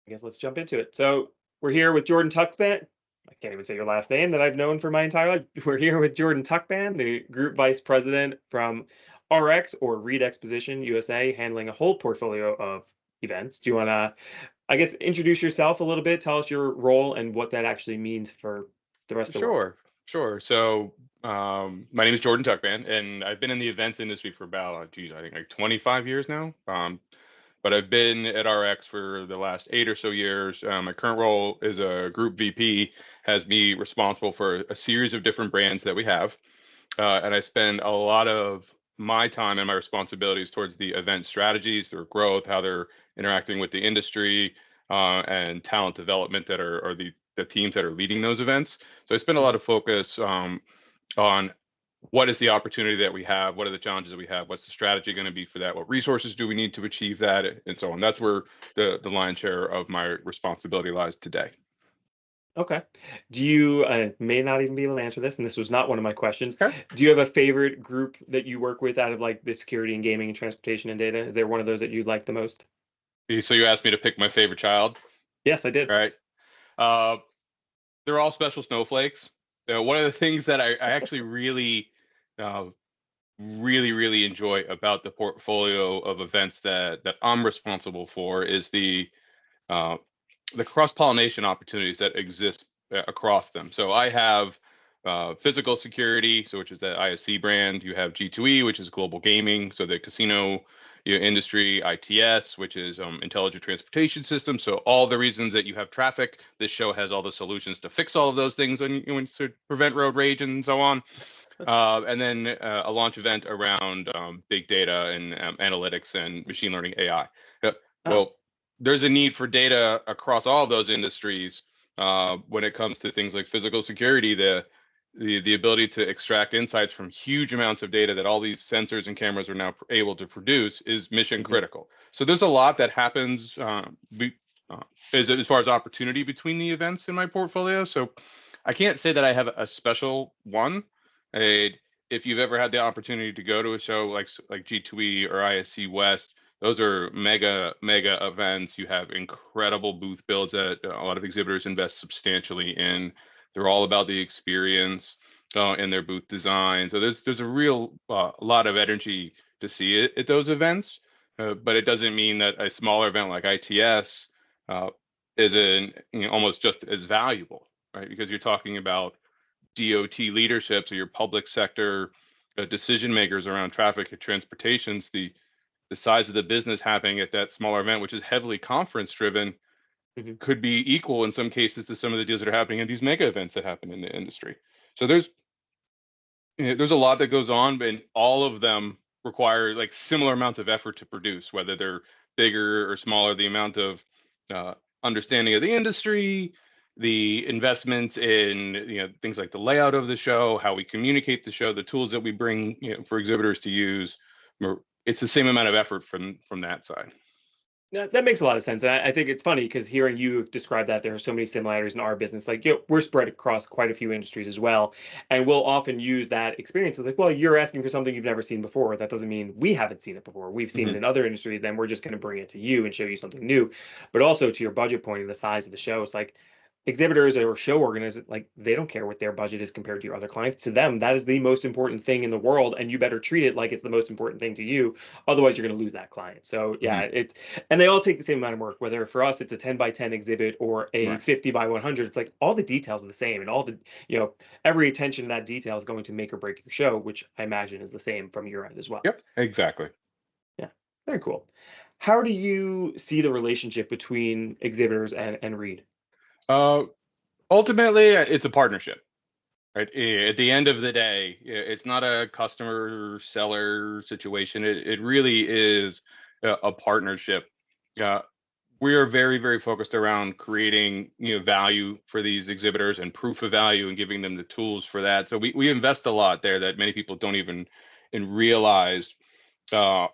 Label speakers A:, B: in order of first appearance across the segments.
A: I guess let's jump into it. So we're here with Jordan Tuxpan. I can't even say your last name that I've known for my entire life. We're here with Jordan Tuckban, the Group Vice President from RX or Read Exposition USA, handling a whole portfolio of events. Do you want to, I guess, introduce yourself a little bit? Tell us your role and what that actually means for the rest of the world.
B: Sure, sure. So, my name is Jordan Tuckman, and I've been in the events industry for about, geez, I think like 25 years now. But I've been at RX for the last 8 or so years. My current role as a group VP has me responsible for a series of different brands that we have, and I spend a lot of my time and my responsibilities towards the event strategies, their growth, how they're interacting with the industry, and talent development that are the teams that are leading those events. So I spend a lot
A: Mhm.
B: of focus on what is the opportunity that we have, what are the challenges that we have, what's the strategy going to be for that, what resources do we need to achieve that, and so on. That's where the lion's share of my responsibility lies today.
A: Okay. Do you may not even be able to answer this, and this was not one of my questions.
B: Okay.
A: Do you have a favorite group that you work with out of like the security and gaming and transportation and data? Is there one of those that you like the most?
B: So you asked me to pick my favorite child,
A: Yes, I did.
B: right? Uh, they're all special snowflakes. One of the things that I actually uh, really enjoy about the portfolio of events that I'm responsible for is uh, the cross pollination opportunities that exist across them. So I have physical security, so which is the ISC brand. You have G2E, which is global gaming, so the casino industry. ITS, which is intelligent transportation system. So all the reasons that you have traffic, this show has all the solutions to fix all of those things and to prevent road rage and so on. And then a launch event around big data and analytics and machine learning AI. Uh,
A: Oh,
B: well, there's a need for data across all of those industries when it comes to things like physical security. The ability to extract insights from huge amounts of data that all these sensors and cameras are now able to produce is mission
A: mhm.
B: critical. So there's a lot that happens uh, as far as opportunity between the events in my portfolio. So I can't say that I have a special one. Uh, if you've ever had the opportunity to go to a show like G2E or ISC West, those are mega events. You have incredible booth builds that a lot of exhibitors invest substantially in. They're all about the experience in their booth design. So there's a real lot of energy to see it at those events. But it doesn't mean that a smaller event like ITS uh, almost just as valuable, right? Because you're talking about DOT leadership, so your public sector decision makers around traffic and transportations, the size of the business happening at that smaller event, which is heavily conference driven,
A: Mhm.
B: could be equal in some cases to some of the deals that are happening in these mega events that happen in the industry. So there's a lot that goes on, but all of them require like similar amounts of effort to produce, whether they're bigger or smaller. The amount of uh, understanding of the industry, the investments in things like the layout of the show, how we communicate the show, the tools that we bring for exhibitors to use. It's the same amount of effort from that side.
A: That makes a lot of sense. And I think it's funny because hearing you describe that there are so many similarities in our business. Like, we're spread across quite a few industries as well. And we'll often use that experience as like, well, you're asking for something you've never seen before. That doesn't mean we haven't seen it before. We've seen it
B: Mhm.
A: in other industries, then we're just going to bring it to you and show you something new. But also to your budget point and the size of the show, it's like exhibitors or show organizers, like they don't care what their budget is compared to your other clients. To them, that is the most important thing in the world, and you better treat it like it's the most important thing to you. Otherwise, you're going to lose that client. So yeah,
B: Mhm.
A: it's and they all take the same amount of work. Whether for us it's a 10 by 10 exhibit or a
B: Right.
A: 50 by 100, it's like all the details are the same, and all the every attention to that detail is going to make or break your show, which I imagine is the same from your end as well.
B: Yep. Exactly.
A: Yeah, very cool. How do you see the relationship between exhibitors and Reed?
B: Uh, Ultimately, it's a partnership. Right. At the end of the day, it's not a customer seller situation. It really is a partnership. Uh, we are very focused around creating value for these exhibitors and proof of value and giving them the tools for that. So we invest a lot there that many people don't even realize. Uh,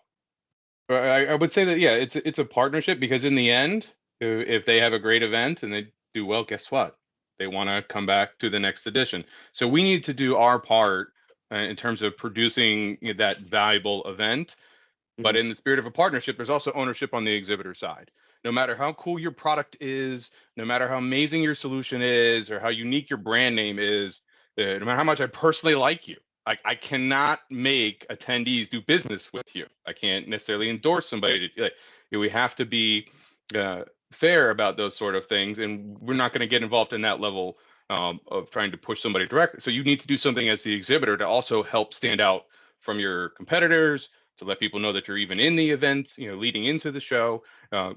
B: I would say that yeah, it's a partnership because in the end, if they have a great event and they do well, guess what? They want to come back to the next edition. So we need to do our part in terms of producing that valuable event. But
A: Mhm.
B: in the spirit of a partnership, there's also ownership on the exhibitor side. No matter how cool your product is, no matter how amazing your solution is, or how unique your brand name is, no matter how much I personally like you, I cannot make attendees do business with you. I can't necessarily endorse somebody to like. We have to be uh, fair about those sort of things, and we're not going to get involved in that level of trying to push somebody directly. So you need to do something as the exhibitor to also help stand out from your competitors, to let people know that you're even in the event, leading into the show.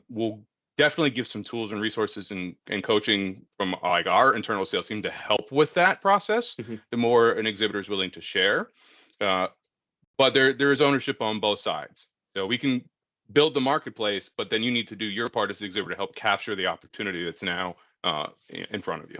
B: We'll definitely give some tools and resources and coaching from like our internal sales team to help with that process.
A: Mhm.
B: The more an exhibitor is willing to share, uh, but there is ownership on both sides. So we can build the marketplace, but then you need to do your part as the exhibitor to help capture the opportunity that's now in front of you.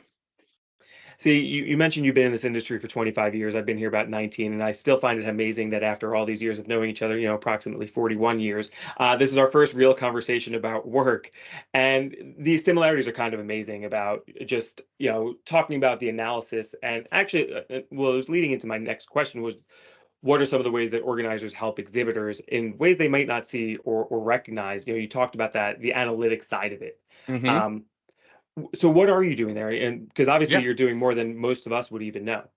A: See, you mentioned you've been in this industry for 25 years. I've been here about 19, and I still find it amazing that after all these years of knowing each other, approximately 41 years, this is our first real conversation about work. And these similarities are kind of amazing about just, talking about the analysis. And actually, well, it was leading into my next question was, what are some of the ways that organizers help exhibitors in ways they might not see or recognize? You talked about that, the analytics side of it.
B: Hmm.
A: Um, so what are you doing there? And because obviously
B: Yeah.
A: you're doing more than most of us would even know.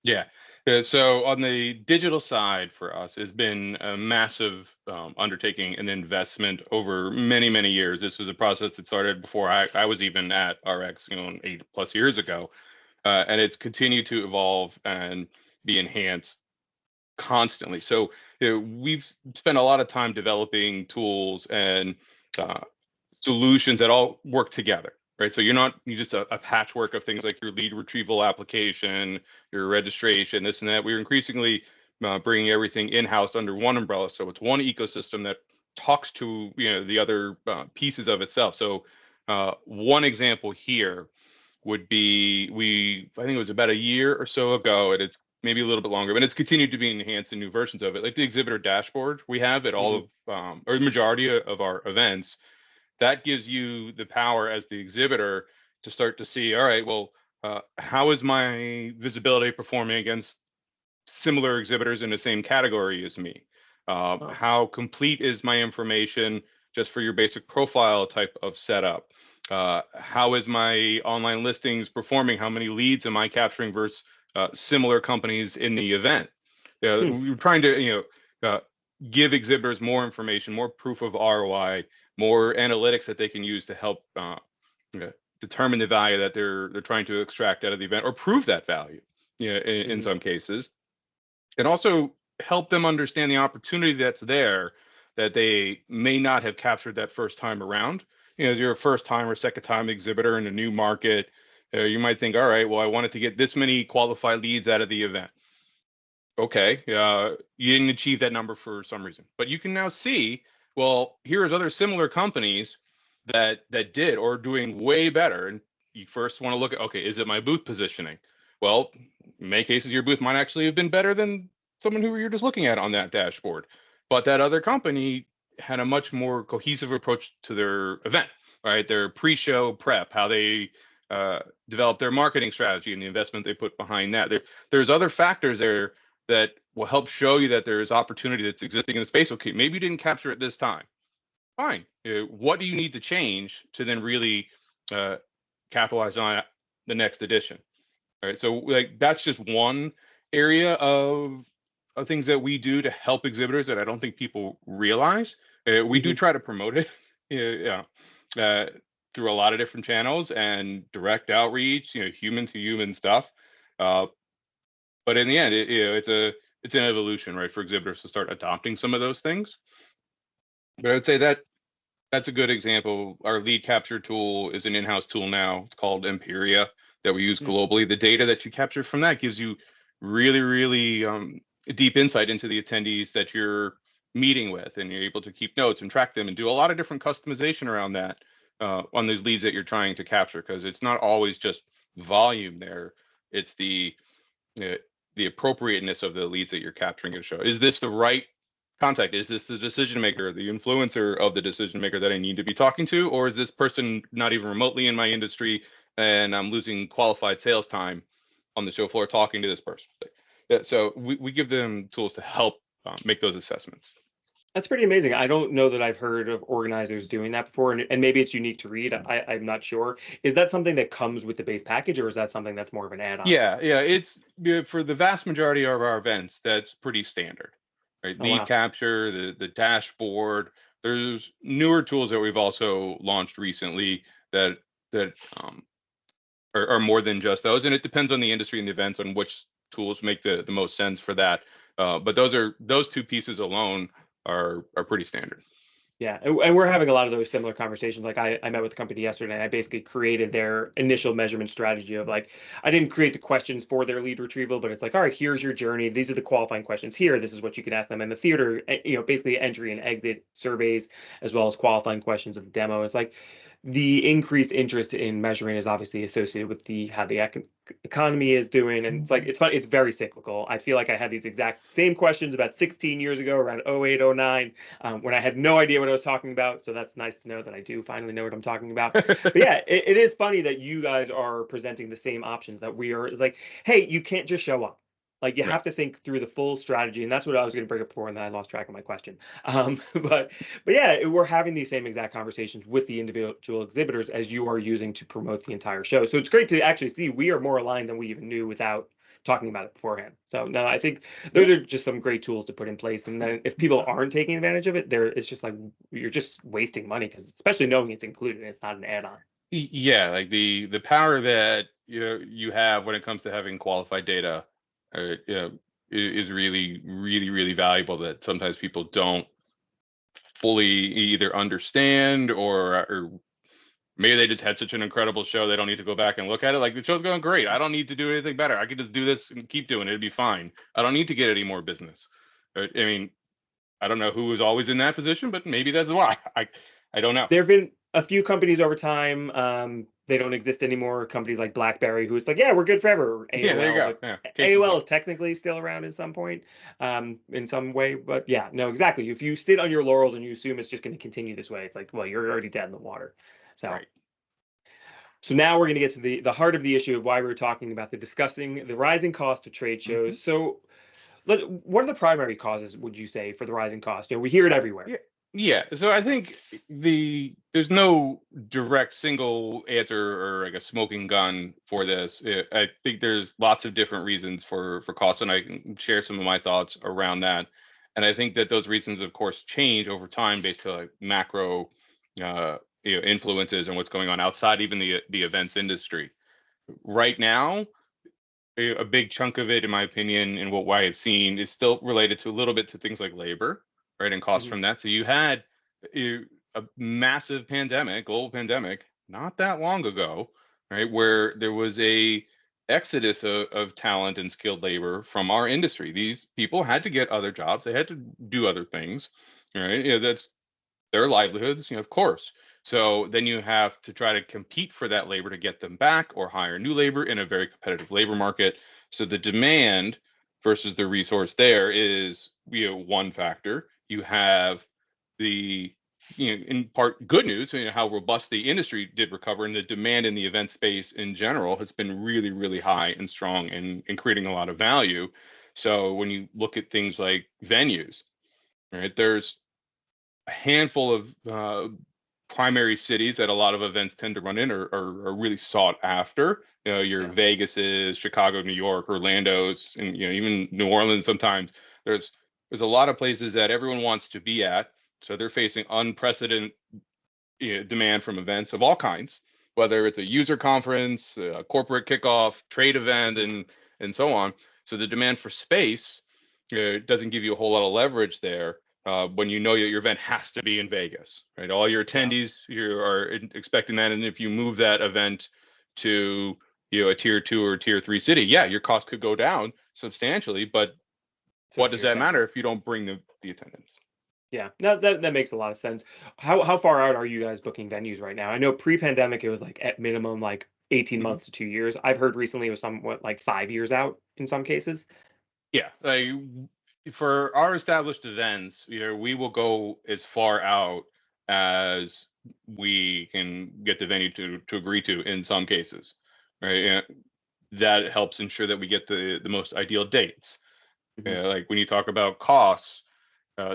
B: Yeah. So on the digital side for us has been a massive undertaking and investment over many, many years. This was a process that started before I was even at RX, 8+ years ago. And it's continued to evolve and be enhanced constantly. So we've spent a lot of time developing tools and uh, solutions that all work together, right? So you just a patchwork of things like your lead retrieval application, your registration, this and that. We're increasingly bringing everything in-house under one umbrella, so it's one ecosystem that talks to the other pieces of itself. So one example here would be I think it was about a year or so ago, and it's maybe a little bit longer, but it's continued to be enhanced in new versions of it, like the exhibitor dashboard we have at all
A: Mhm.
B: of or the majority of our events. That gives you the power as the exhibitor to start to see, all right, well, how is my visibility performing against similar exhibitors in the same category as me?
A: Oh.
B: How complete is my information just for your basic profile type of setup? How is my online listings performing? How many leads am I capturing versus similar companies in the event?
A: Hmm.
B: We're trying to, give exhibitors more information, more proof of ROI, more analytics that they can use to help uh, determine the value that they're trying to extract out of the event, or prove that value, in
A: Mhm.
B: some cases, and also help them understand the opportunity that's there that they may not have captured that first time around. As you're a first time or second time exhibitor in a new market, you might think, all right, well, I wanted to get this many qualified leads out of the event. Okay, you didn't achieve that number for some reason, but you can now see, well, here's other similar companies that did or are doing way better. And you first want to look at, okay, is it my booth positioning? Well, in many cases, your booth might actually have been better than someone who you're just looking at on that dashboard, but that other company had a much more cohesive approach to their event, right? Their pre-show prep, how they develop their marketing strategy and the investment they put behind that. There's other factors there that will help show you that there is opportunity that's existing in the space. Okay, maybe you didn't capture it this time. Fine. What do you need to change to then really uh, capitalize on the next edition? All right. So like that's just one area of things that we do to help exhibitors that I don't think people realize. We do
A: Mhm.
B: try to promote it, yeah, through a lot of different channels and direct outreach, human to human stuff. Uh, but in the end, it's an evolution, right, for exhibitors to start adopting some of those things. But I would say that that's a good example. Our lead capture tool is an in-house tool now. It's called Empiria that we use
A: Hmm.
B: globally. The data that you capture from that gives you really, really deep insight into the attendees that you're meeting with, and you're able to keep notes and track them and do a lot of different customization around that on those leads that you're trying to capture, because it's not always just volume there. It's uh, the appropriateness of the leads that you're capturing to show. Is this the right contact? Is this the decision maker, the influencer of the decision maker that I need to be talking to? Or is this person not even remotely in my industry and I'm losing qualified sales time on the show floor talking to this person? Yeah, so we give them tools to help make those assessments.
A: That's pretty amazing. I don't know that I've heard of organizers doing that before, and maybe it's unique to Reed. I'm not sure. Is that something that comes with the base package, or is that something that's more of an add-on?
B: Yeah, it's for the vast majority of our events, that's pretty standard, right?
A: Oh
B: Lead
A: wow.
B: capture, the dashboard. There's newer tools that we've also launched recently that that are more than just those, and it depends on the industry and the events on which tools make the most sense for that. But those two pieces alone are pretty standard.
A: Yeah, and we're having a lot of those similar conversations. Like I met with the company yesterday, and I basically created their initial measurement strategy of like, I didn't create the questions for their lead retrieval, but it's like, all right, here's your journey. These are the qualifying questions here. This is what you can ask them in the theater, basically entry and exit surveys, as well as qualifying questions of the demo. It's like the increased interest in measuring is obviously associated with the how the economy is doing, and it's like it's fun. It's very cyclical. I feel like I had these exact same questions about 16 years ago, around 08, 09, when I had no idea what I was talking about. So that's nice to know that I do finally know what I'm talking about. But yeah, it is funny that you guys are presenting the same options that we are. It's like, hey, you can't just show up. Like you
B: Right.
A: have to think through the full strategy, and that's what I was going to bring up before, and then I lost track of my question. But yeah, we're having these same exact conversations with the individual exhibitors as you are using to promote the entire show. So it's great to actually see we are more aligned than we even knew without talking about it beforehand. So no, I think those
B: Yeah.
A: are just some great tools to put in place. And then if people aren't taking advantage of it, it's just like you're just wasting money because especially knowing it's included, it's not an add-on.
B: Yeah, like the power that you have when it comes to having qualified data, is really really valuable. That sometimes people don't fully either understand, or maybe they just had such an incredible show they don't need to go back and look at it. Like the show's going great. I don't need to do anything better. I can just do this and keep doing it. It'd be fine. I don't need to get any more business. I mean, I don't know who was always in that position, but maybe that's why. I don't know.
A: There have been a few companies over time. They don't exist anymore. Companies like BlackBerry, who's like, yeah, we're good forever.
B: Yeah, there you
A: AOL,
B: go.
A: but
B: Yeah, case in
A: AOL
B: point.
A: is technically still around at some point, in some way. But yeah, no, exactly. If you sit on your laurels and you assume it's just going to continue this way, it's like, well, you're already dead in the water. So
B: Right.
A: So now we're going to get to the heart of the issue of why we were talking about the discussing the rising cost of trade
B: Hmm.
A: shows. So what are the primary causes, would you say, for the rising cost? We hear it everywhere.
B: Yeah. Yeah. So I think there's no direct single answer or like a smoking gun for this. I think there's lots of different reasons for cost, and I can share some of my thoughts around that. And I think that those reasons, of course, change over time based on like macro, influences and what's going on outside even the events industry. Right now, a big chunk of it, in my opinion, and what I have seen, is still related to a little bit to things like labor, right, and costs
A: Mhm.
B: from that. So you had a massive pandemic, global pandemic, not that long ago, right, where there was a exodus of talent and skilled labor from our industry. These people had to get other jobs, they had to do other things, right? That's their livelihoods, of course. So then you have to try to compete for that labor to get them back or hire new labor in a very competitive labor market. So the demand versus the resource there is, one factor. You have the, in part good news, how robust the industry did recover, and the demand in the event space in general has been really, really high and strong, and creating a lot of value. So when you look at things like venues, right, there's a handful of primary cities that a lot of events tend to run in, are really sought after. Your
A: Yeah.
B: Vegas's, Chicago, New York, Orlando's, and even New Orleans. Sometimes there's there's a lot of places that everyone wants to be at, so they're facing unprecedented, demand from events of all kinds, whether it's a user conference, a corporate kickoff, trade event, and so on. So the demand for space, doesn't give you a whole lot of leverage there, when you know that your event has to be in Vegas, right? All your
A: Yeah.
B: attendees, you are expecting that, and if you move that event to, a tier two or tier three city, yeah, your cost could go down substantially, but
A: So
B: what
A: can
B: does
A: your
B: that matter
A: attendance.
B: if you don't bring the attendance?
A: Yeah. No, that makes a lot of sense. How far out are you guys booking venues right now? I know pre-pandemic it was like at minimum like 18
B: Mhm.
A: months to 2 years. I've heard recently it was somewhat like 5 years out in some cases.
B: Yeah, like for our established events, we will go as far out as we can get the venue to agree to in some cases, right? And that helps ensure that we get the most ideal dates.
A: Mhm.
B: Like when you talk about costs,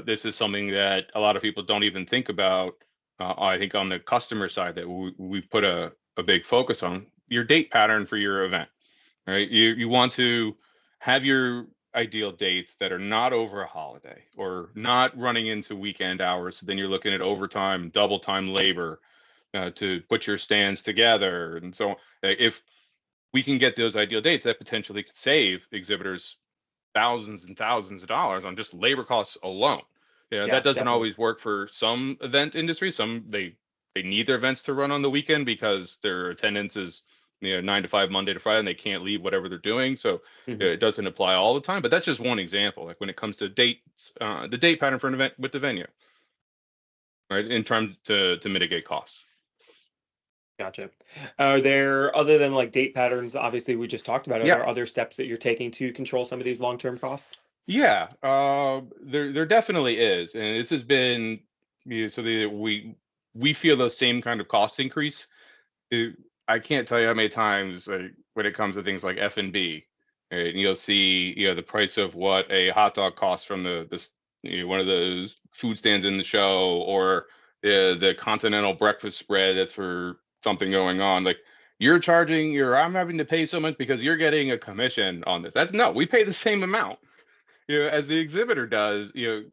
B: This is something that a lot of people don't even think about. I think on the customer side that we put a big focus on your date pattern for your event, right? You want to have your ideal dates that are not over a holiday or not running into weekend hours. So then you're looking at overtime, double time labor to put your stands together. And so if we can get those ideal dates, that potentially could save exhibitors thousands and thousands of dollars on just labor costs alone. Yeah,
A: Yeah,
B: that doesn't
A: definitely.
B: always work for some event industries. Some they need their events to run on the weekend because their attendance is 9 to 5 Monday to Friday and they can't leave whatever they're doing. So
A: Mhm.
B: it doesn't apply all the time. But that's just one example. Like when it comes to dates, the date pattern for an event with the venue, right? In terms to mitigate costs.
A: Gotcha. Are there, other than like date patterns, obviously we just talked about, are
B: Yeah,
A: there other steps that you're taking to control some of these long-term costs?
B: yeah. There definitely is, and this has been so we feel those same kind of cost increase. It, I can't tell you how many times, like, when it comes to things like F&B, right, and you'll see, the price of what a hot dog costs from one of those food stands in the show, or the continental breakfast spread that's for something going on. Like I'm having to pay so much because you're getting a commission on this. That's no, we pay the same amount, as the exhibitor does, in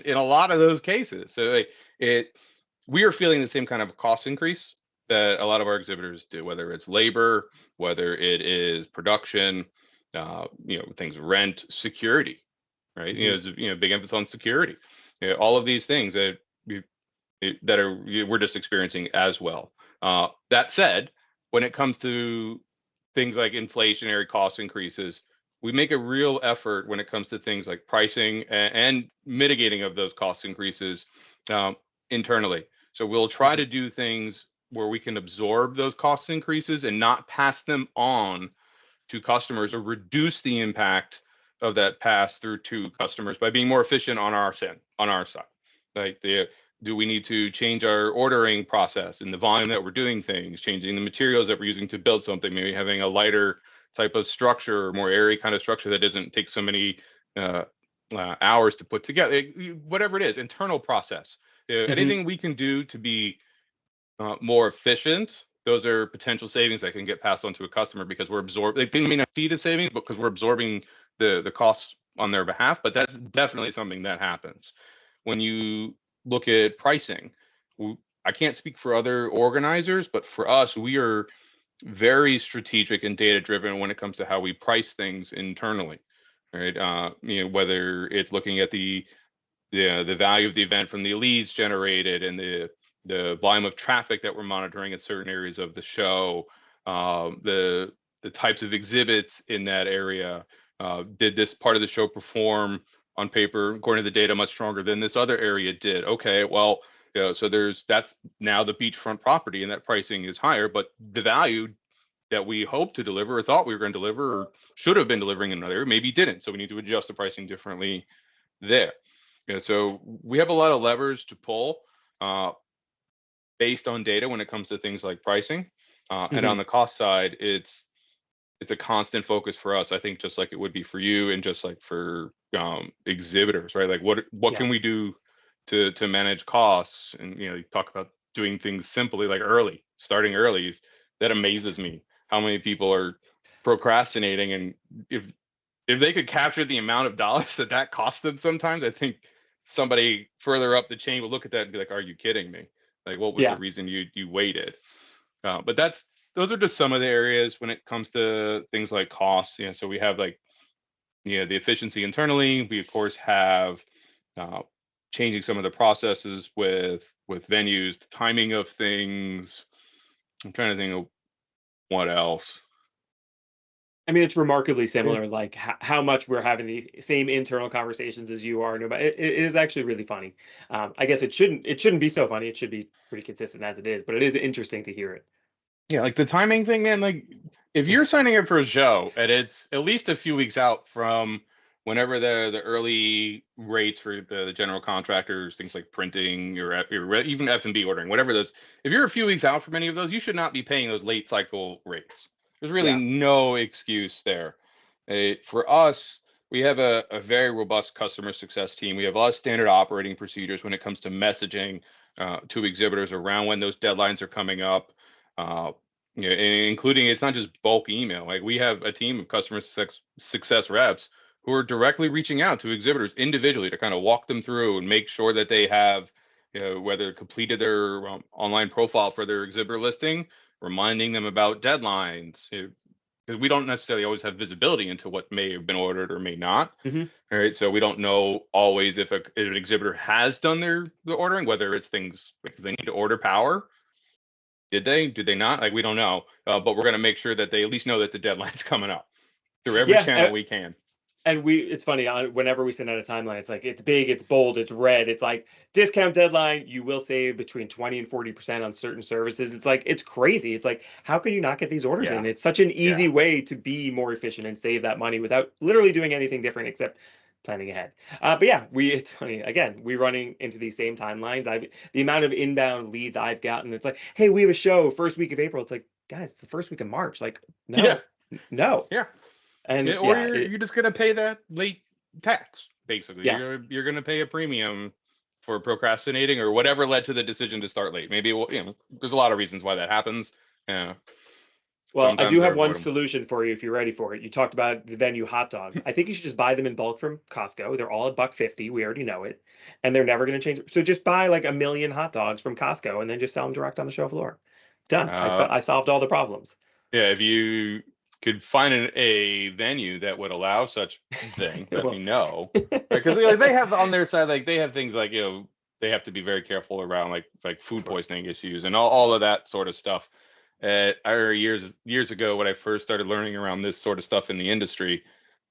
B: a lot of those cases. So like, it we are feeling the same kind of cost increase that a lot of our exhibitors do, whether it's labor, whether it is production, things, rent, security, right?
A: Mhm.
B: Big emphasis on security. All of these things that are we're just experiencing as well. That said, when it comes to things like inflationary cost increases, we make a real effort when it comes to things like pricing and mitigating of those cost increases um, internally. So we'll try
A: Mhm.
B: to do things where we can absorb those cost increases and not pass them on to customers, or reduce the impact of that pass through to customers by being more efficient on our side. Like, do we need to change our ordering process and the volume that we're doing things, changing the materials that we're using to build something, maybe having a lighter type of structure, or more airy kind of structure that doesn't take so many uh, hours to put together. Whatever it is, internal process.
A: Mhm.
B: Anything we can do to be more efficient, those are potential savings that can get passed on to a customer, because we're absorbing. They may not see the savings, but because we're absorbing the costs on their behalf. But that's definitely something that happens when you look at pricing. I can't speak for other organizers, but for us, we are very strategic and data driven when it comes to how we price things internally, right? Whether it's looking at the value of the event from the leads generated and the volume of traffic that we're monitoring at certain areas of the show, the types of exhibits in that area. Did this part of the show perform on paper, according to the data, much stronger than this other area did? Okay, well, so that's now the beachfront property, and that pricing is higher, but the value that we hope to deliver or thought we were going to deliver or should have been delivering in another area maybe didn't. So we need to adjust the pricing differently there. So we have a lot of levers to pull uh, based on data when it comes to things like pricing. And on
A: Mhm.
B: the cost side, it's a constant focus for us. I think just like it would be for you, and just like for exhibitors, right? Like what
A: Yeah.
B: can we do to manage costs? And you talk about doing things simply, like starting early. That amazes me. How many people are procrastinating, and if if they could capture the amount of dollars that costs them sometimes, I think somebody further up the chain will look at that and be like, "Are you kidding me? Like, what was the
A: Yeah.
B: reason you waited?" But those are just some of the areas when it comes to things like costs. So we have, like, the efficiency internally. We of course have uh, changing some of the processes with venues, the timing of things. I'm trying to think of what else.
A: I mean, it's remarkably
B: Yeah.
A: similar, like how much we're having the same internal conversations as you are. No, but it is actually really funny. I guess it shouldn't be so funny. It should be pretty consistent as it is, but it is interesting to hear it.
B: Yeah, like the timing thing, man. Like, if you're signing up for a show and it's at least a few weeks out from whenever the early rates for the general contractors, things like printing, or even F&B ordering, whatever those, if you're a few weeks out from any of those, you should not be paying those late cycle rates. There's really
A: Yeah.
B: no excuse there. For us, we have a very robust customer success team. We have a lot of standard operating procedures when it comes to messaging to exhibitors around when those deadlines are coming up. Uh, including, it's not just bulk email. Like, we have a team of customer success reps who are directly reaching out to exhibitors individually to kind of walk them through and make sure that they have, whether completed their online profile for their exhibitor listing, reminding them about deadlines, because we don't necessarily always have visibility into what may have been ordered or may not.
A: Mhm.
B: All right, so we don't know always if an exhibitor has done the ordering, whether it's things like they need to order power. Did they not? Like, we don't know, but we're going to make sure that they at least know that the deadline's coming up through every
A: Yeah,
B: channel we can.
A: and it's funny, whenever we send out a timeline, it's like, it's big, it's bold, it's red, it's like, discount deadline, you will save between 20 and 40% on certain services. It's like, it's crazy. It's like, how can you not get these orders
B: Yeah,
A: in? It's such an
B: yeah.
A: easy way to be more efficient and save that money without literally doing anything different except planning ahead. But yeah, it's funny. Again, we're running into these same timelines. The amount of inbound leads I've gotten, it's like, hey, we have a show first week of April. It's like, guys, it's the first week of March. Like,
B: Yeah,
A: no, no.
B: yeah.
A: And
B: Yeah, or
A: yeah,
B: you're just gonna pay that late tax, basically.
A: yeah.
B: You're gonna pay a premium for procrastinating or whatever led to the decision to start late. Maybe, well, there's a lot of reasons why that happens. Yeah,
A: Well, I
B: sometimes
A: do
B: they're
A: have one
B: avoidable.
A: solution for you if you're ready for it. You talked about the Venue hot dogs. I think you should just buy them in bulk from Costco. They're all at $1.50. We already know it, and they're never going to change. So just buy like a million hot dogs from Costco and then just sell them direct on the show floor. Done.
B: Uh,
A: I solved all the problems.
B: yeah, if you could find a venue that would allow such thing, let me
A: Well,
B: know. Right? Because they have on their side, like, they have things like, they have to be very careful around like
A: of
B: food
A: course.
B: poisoning issues and all of that sort of stuff. I remember years ago when I first started learning around this sort of stuff in the industry,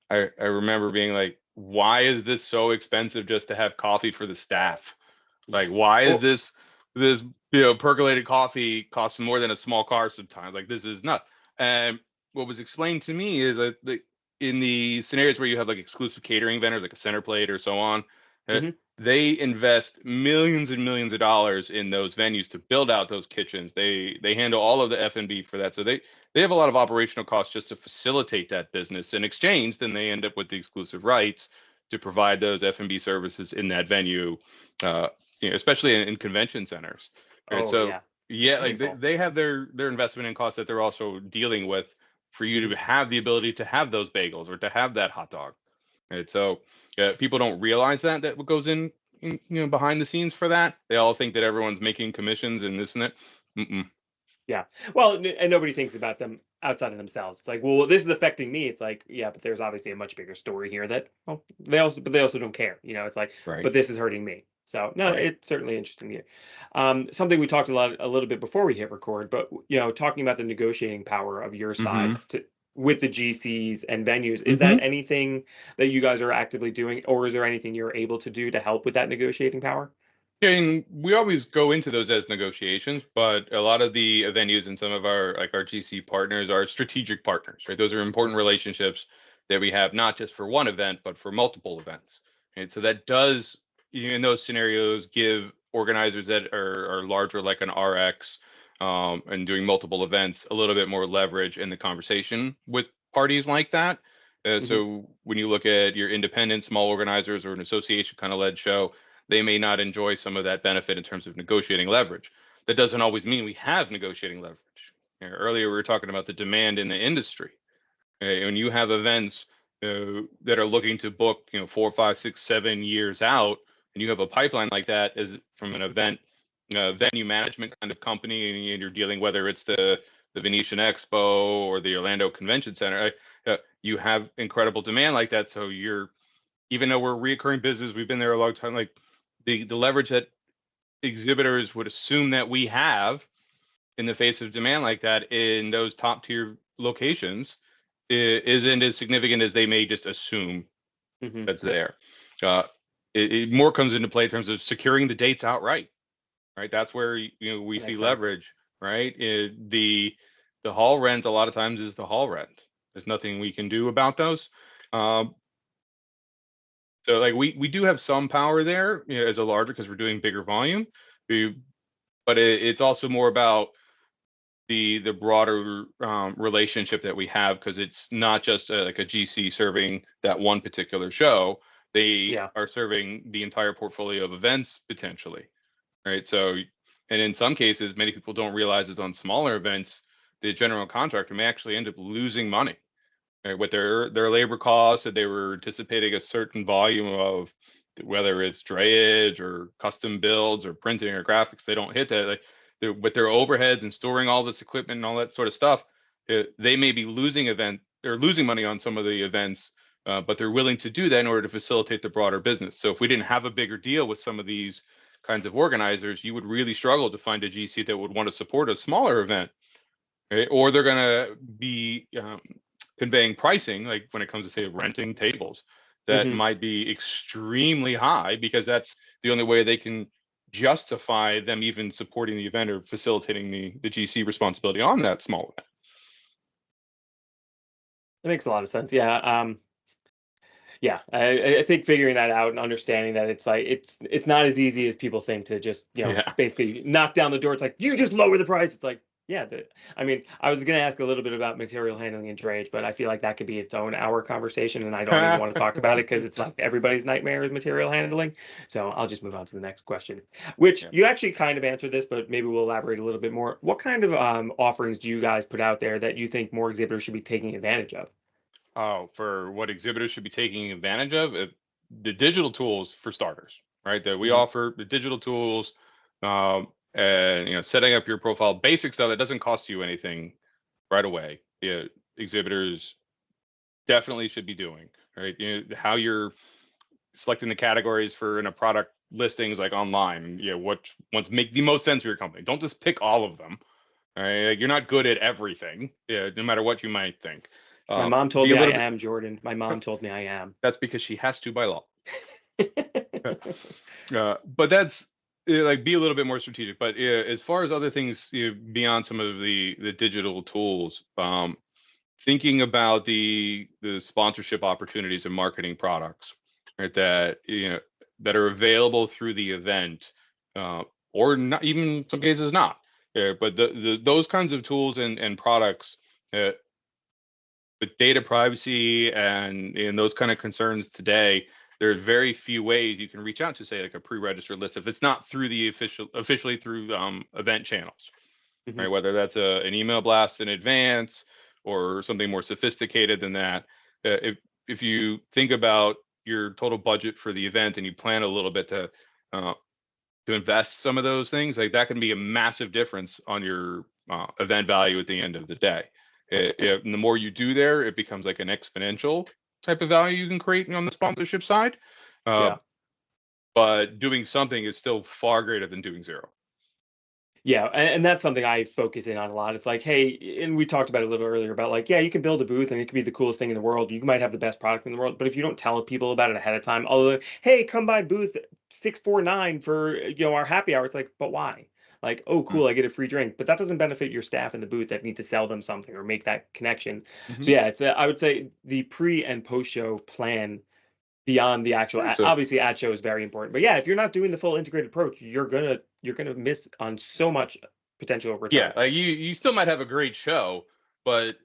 B: I remember being like, why is this so expensive just to have coffee for the staff? Like, why is
A: Well,
B: this percolated coffee costs more than a small car sometimes? Like, this is nuts. And what was explained to me is that in the scenarios where you have like exclusive catering vendors like a Center Plate or so on, uh,
A: mhm.
B: they invest millions and millions of dollars in those venues to build out those kitchens. They handle all of the F&B for that. So they have a lot of operational costs just to facilitate that business. In exchange, then they end up with the exclusive rights to provide those F&B services in that venue, uh, especially in convention centers. Right.
A: Oh
B: So
A: yeah, it's
B: yeah, like
A: painful.
B: they have their investment in costs that they're also dealing with for you to have the ability to have those bagels or to have that hot dog. Right. So people don't realize that what goes in behind the scenes for that. They all think that everyone's making commissions and this and that. Mm-mm.
A: Yeah. Well, and nobody thinks about them outside of themselves. It's like, well, this is affecting me. It's like, yeah, but there's obviously a much bigger story here that, well, they also don't care. It's like,
B: Right.
A: but this is hurting me. So no,
B: Right.
A: it's certainly interesting here. Something we talked a little bit before we hit record, but talking about the negotiating power of your side
B: Mm-hmm.
A: with the GCs and venues, is that
B: Mm-hmm.
A: anything that you guys are actively doing, or is there anything you're able to do to help with that negotiating power?
B: Yeah, and we always go into those as negotiations, but a lot of the venues and some of our GC partners are strategic partners, right? Those are important relationships that we have, not just for one event, but for multiple events. And so that does, in those scenarios, give organizers that are larger, like an RX, and doing multiple events, a little bit more leverage in the conversation with parties like that.
A: Hmm.
B: So when you look at your independent small organizers or an association kind of led show, they may not enjoy some of that benefit in terms of negotiating leverage. That doesn't always mean we have negotiating leverage. Earlier, we were talking about the demand in the industry. When you have events that are looking to book, 4, 5, 6, 7 years out, and you have a pipeline like that as from an event venue management kind of company, and you're dealing whether it's the Venetian Expo or the Orlando Convention Center, you have incredible demand like that. So even though we're a reoccurring business, we've been there a long time. Like the leverage that exhibitors would assume that we have in the face of demand like that in those top tier locations isn't as significant as they may just assume
A: Hmm.
B: that's there. Uh, it more comes into play in terms of securing the dates outright. Right, that's where we
A: That
B: see
A: makes sense.
B: leverage. Right, the hall rent a lot of times is the hall rent. There's nothing we can do about those. Um, So like we do have some power there, as a larger because we're doing bigger volume. We, but it's also more about the broader relationship that we have, because it's not just like a GC serving that one particular show. They
A: Yeah.
B: are serving the entire portfolio of events potentially, right? So, and in some cases, many people don't realize is on smaller events, the general contractor may actually end up losing money, right, with their labor costs. That they were anticipating a certain volume of, whether it's drayage or custom builds or printing or graphics, they don't hit that. Like, with their overheads and storing all this equipment and all that sort of stuff, they may be losing money on some of the events, but they're willing to do that in order to facilitate the broader business. So if we didn't have a bigger deal with some of these kinds of organizers, you would really struggle to find a GC that would want to support a smaller event, right? Or they're going to be conveying pricing, like when it comes to, say, renting tables, that
A: Mhm.
B: might be extremely high, because that's the only way they can justify them even supporting the event or facilitating the GC responsibility on that small event.
A: That makes a lot of sense. Yeah. Yeah, I think figuring that out and understanding that it's like it's not as easy as people think to just
B: Yeah.
A: basically knock down the door. It's like you just lower the price. It's like yeah, I mean, I was going to ask a little bit about material handling and drayage, but I feel like that could be its own hour conversation, and I don't even want to talk about it because it's like everybody's nightmare is material handling. So I'll just move on to the next question, which
B: Yeah.
A: you actually kind of answered this, but maybe we'll elaborate a little bit more. What kind of offerings do you guys put out there that you think more exhibitors should be taking advantage of?
B: Oh, for what exhibitors should be taking advantage of, the digital tools for starters, right? That we
A: Hmm.
B: offer the digital tools, and setting up your profile, basic stuff that doesn't cost you anything right away. Yeah, exhibitors definitely should be doing, right? How you're selecting the categories for in a product listings, like online. What ones make the most sense for your company. Don't just pick all of them. Right? Like, you're not good at everything. Yeah, no matter what you might think.
A: My mom told
B: Be
A: me
B: a
A: I
B: little bit.
A: am, Jordan. My mom told me I am.
B: That's because she has to by law. But that's like, be a little bit more strategic. But as far as other things, beyond some of the digital tools, thinking about the sponsorship opportunities and marketing products, right? That are available through the event, or not, even some cases not. But those kinds of tools and products, uh, with data privacy and those kind of concerns today, there's very few ways you can reach out to, say, like a pre-registered list, if it's not through the officially through event channels,
A: Mhm.
B: right? Whether that's an email blast in advance or something more sophisticated than that. If you think about your total budget for the event and you plan a little bit uh, to invest some of those things, like that can be a massive difference on your event value at the end of the day. And the more you do there, it becomes like an exponential type of value you can create on the sponsorship side. Uh,
A: Yeah.
B: but doing something is still far greater than doing zero.
A: Yeah, and that's something I focus in on a lot. It's like, hey, and we talked about it a little earlier about like, yeah, you can build a booth and it could be the coolest thing in the world. You might have the best product in the world, but if you don't tell people about it ahead of time, other than, hey, come by booth 649 for our happy hour, it's like, but why? Like, oh, cool, I get a free drink, but that doesn't benefit your staff in the booth that need to sell them something or make that connection.
B: Mm-hmm.
A: So yeah, I would say the pre and post show plan beyond the actual
B: So
A: obviously ad show is very important, but yeah, if you're not doing the full integrated approach, you're gonna miss on so much potential return.
B: yeah, like you still might have a great show, but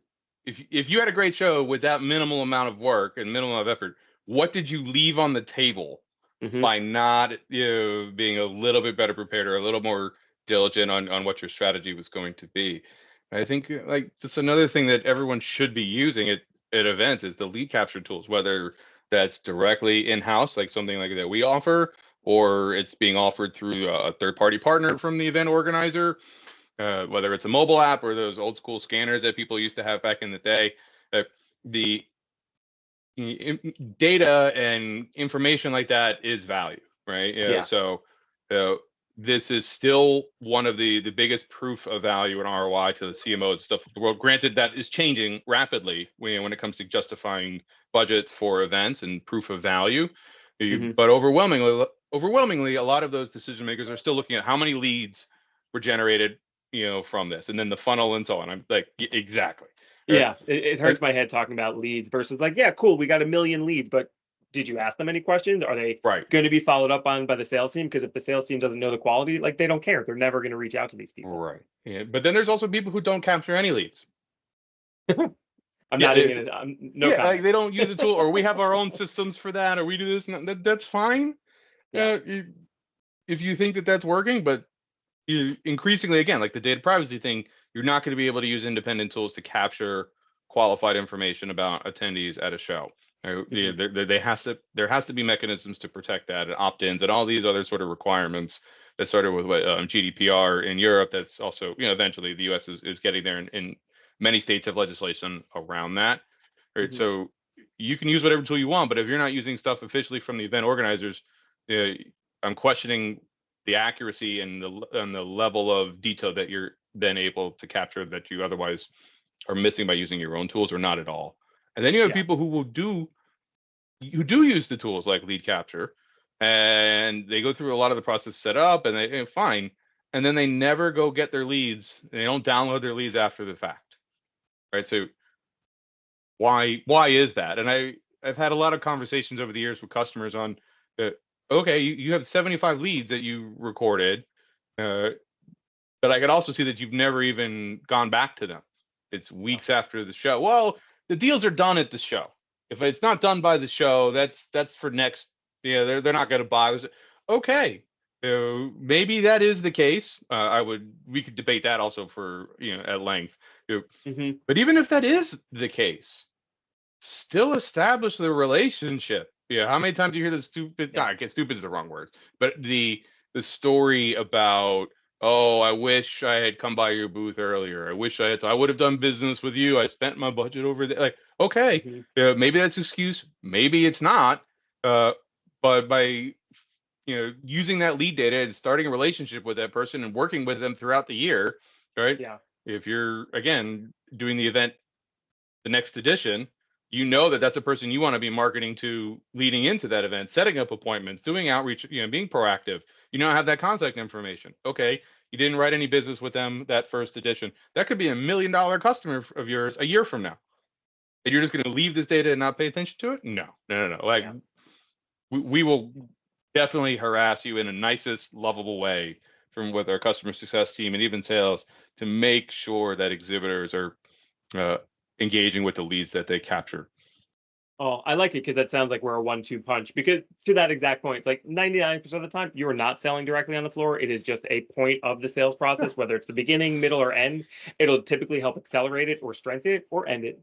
B: if you had a great show with that minimal amount of work and minimal amount of effort, what did you leave on the table
A: Hmm.
B: by not being a little bit better prepared or a little more diligent on what your strategy was going to be? I think, like, just another thing that everyone should be using at events is the lead capture tools, whether that's directly in-house, like something like that we offer, or it's being offered through a third-party partner from the event organizer, whether it's a mobile app or those old school scanners that people used to have back in the day. The data and information like that is value, right?
A: Yeah.
B: So uh, this is still one of the biggest proof of value and ROI to the CMOs and stuff of the world. Granted, that is changing rapidly when it comes to justifying budgets for events and proof of value.
A: Hmm.
B: But overwhelmingly, a lot of those decision makers are still looking at how many leads were generated, from this, and then the funnel and so on. I'm like, exactly. Right.
A: Yeah, it
B: And
A: hurts my head talking about leads versus like, yeah, cool, we got a million leads, but did you ask them any questions? Are they
B: Right.
A: going to be followed up on by the sales team? Because if the sales team doesn't know the quality, like they don't care. They're never going to reach out to these people.
B: Right. Yeah. But then there's also people who don't capture any leads.
A: I'm
B: Yeah.
A: not even. I'm no
B: Yeah. Like
A: comment.
B: they don't use a tool, or we have our own systems for that, or we do this, and that's fine.
A: Yeah.
B: If you think that that's working, but you increasingly, again, like the data privacy thing, you're not going to be able to use independent tools to capture qualified information about attendees at a show.
A: Mhm.
B: There has to be mechanisms to protect that, and opt-ins and all these other sort of requirements that started with what, GDPR in Europe. That's also, eventually the US is getting there, and many states have legislation around that. Right.
A: Mhm.
B: So you can use whatever tool you want, but if you're not using stuff officially from the event organizers, uh, I'm questioning the accuracy and the level of detail that you're then able to capture that you otherwise are missing by using your own tools, or not at all. And then you have
A: Yeah.
B: people who do use the tools like lead capture, and they go through a lot of the process set up, and they fine, and then they never go get their leads. They don't download their leads after the fact, right? So why is that? And I've had a lot of conversations over the years with customers on, okay, you have 75 leads that you recorded, uh, but I could also see that you've never even gone back to them. It's
A: No.
B: weeks after the show. Well, the deals are done at the show. If it's not done by the show, that's for next. Yeah, they're not going to buy this. Okay, maybe that is the case. We could debate that also for at length.
A: Mhm.
B: But even if that is the case, still establish the relationship. Yeah, how many times do you hear the stupid?
A: Yeah.
B: I guess stupid is the wrong word, but the story about, oh, I wish I had come by your booth earlier. I wish I would have done business with you. I spent my budget over there. Like, okay,
A: Mhm.
B: maybe that's an excuse. Maybe it's not. Uh, but by using that lead data and starting a relationship with that person and working with them throughout the year, right?
A: Yeah.
B: If you're again doing the event the next edition, you know that that's a person you want to be marketing to leading into that event, setting up appointments, doing outreach, being proactive. You now have that contact information. Okay, you didn't write any business with them that first edition. That could be $1 million customer of yours a year from now. And you're just going to leave this data and not pay attention to it? No, no, no, no. Like
A: Yeah.
B: we will definitely harass you in the nicest, lovable way from with our customer success team and even sales to make sure that exhibitors are uh, engaging with the leads that they capture.
A: Oh, I like it because that sounds like we're a 1-2 punch. Because to that exact point, it's like 99% of the time, you're not selling directly on the floor. It is just a point of the sales
B: Yeah.
A: process, whether it's the beginning, middle, or end. It'll typically help accelerate it or strengthen it or end it.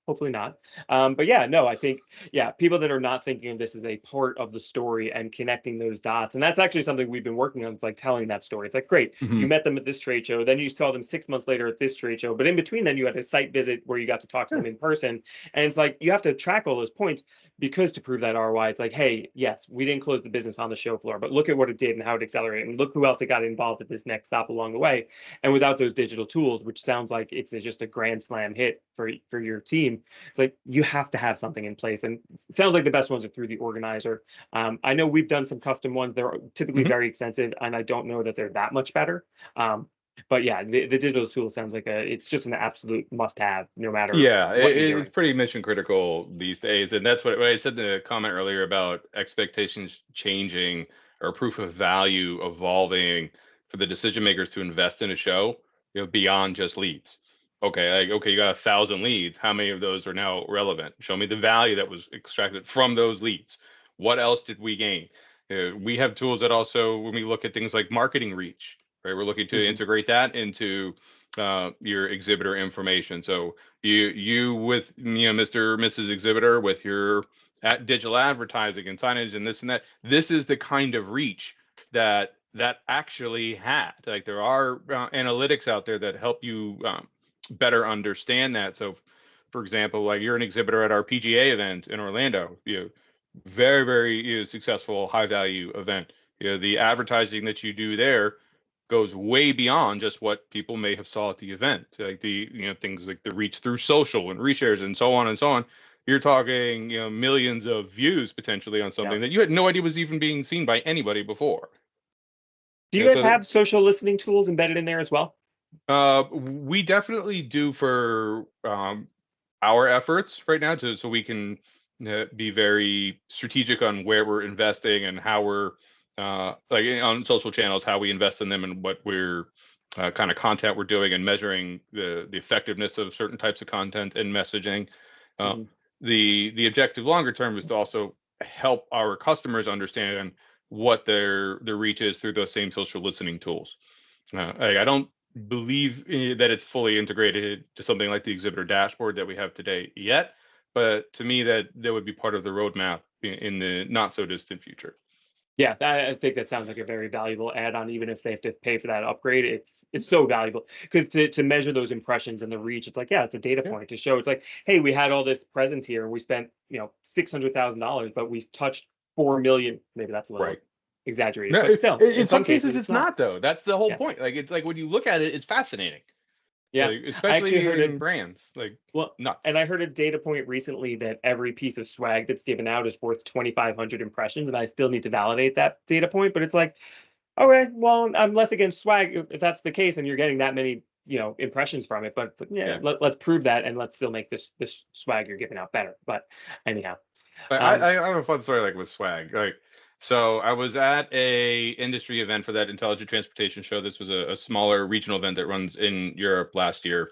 A: Hopefully not. But yeah, no, I think, yeah, people that are not thinking of this as a part of the story and connecting those dots. And that's actually something we've been working on. It's like telling that story. It's like, great,
B: Mhm.
A: you met them at this trade show, then you saw them 6 months later at this trade show. But in between, then you had a site visit where you got to talk to them
B: Sure.
A: in person. And it's like, you have to track all those points because to prove that ROI, it's like, hey, yes, we didn't close the business on the show floor, but look at what it did and how it accelerated. And look who else it got involved at this next stop along the way. And without those digital tools, which sounds like just a grand slam hit for your team, it's like you have to have something in place. And it sounds like the best ones are through the organizer. I know we've done some custom ones. They're typically
B: Mhm.
A: very expensive, and I don't know that they're that much better. But yeah, the digital tool sounds like it's just an absolute must have no matter
B: Yeah,
A: what you're
B: it's
A: doing.
B: pretty mission critical these days, and that's what I said in the comment earlier about expectations changing or proof of value evolving for the decision makers to invest in a show, beyond just leads. Okay, like okay, you got 1,000 leads. How many of those are now relevant? Show me the value that was extracted from those leads. What else did we gain? We have tools that also, when we look at things like marketing reach, right? We're looking to
A: Mhm.
B: integrate that into your exhibitor information. So you with Mr. or Mrs. Exhibitor with your digital advertising and signage and this and that. This is the kind of reach that actually had. Like there are analytics out there that help you better understand that. So, for example, like you're an exhibitor at our PGA event in Orlando. Very very successful, high value event. The advertising that you do there goes way beyond just what people may have saw at the event, like the things like the reach through social and reshares and so on and so on. You're talking millions of views potentially on
A: Yeah.
B: something that you had no idea was even being seen by anybody before.
A: Do you
B: Yeah,
A: guys
B: so that,
A: have social listening tools embedded in there as well?
B: we definitely do for our efforts right now, so we can be very strategic on where we're investing and how we're like on social channels, how we invest in them and what we're kind of content we're doing, and measuring the effectiveness of certain types of content and messaging.
A: Mhm.
B: The objective longer term is to also help our customers understand what their reach is through those same social listening tools. I don't believe that it's fully integrated to something like the exhibitor dashboard that we have today yet, but to me that would be part of the roadmap in the not so distant future.
A: Yeah, I think that sounds like a very valuable add-on, even if they have to pay for that upgrade. It's so valuable because to measure those impressions and the reach, it's like, yeah, it's a data
B: Yeah.
A: point to show. It's like, hey, we had all this presence here, and we spent $600,000, but we touched 4 million. Maybe that's a little
B: Right.
A: exaggerated,
B: No,
A: but still, in
B: in
A: some
B: some
A: cases,
B: cases
A: it's
B: it's
A: not.
B: not though. That's the whole
A: Yeah,
B: point. Like it's like when you look at it, it's fascinating.
A: yeah.
B: Like
A: I actually
B: especially
A: heard it.
B: in brands, like
A: Well,
B: nuts.
A: and I heard a data point recently that every piece of swag that's given out is worth 2,500 impressions, and I still need to validate that data point. But it's like, okay, well, I'm less against swag if that's the case, and you're getting that many, impressions from it. But it's like, yeah,
B: Yeah.
A: let's prove that, and let's still make this swag you're giving out better. But anyhow,
B: But
A: um,
B: I have a fun story like with swag. Like, so I was at a industry event for that intelligent transportation show. This was a smaller regional event that runs in Europe last year,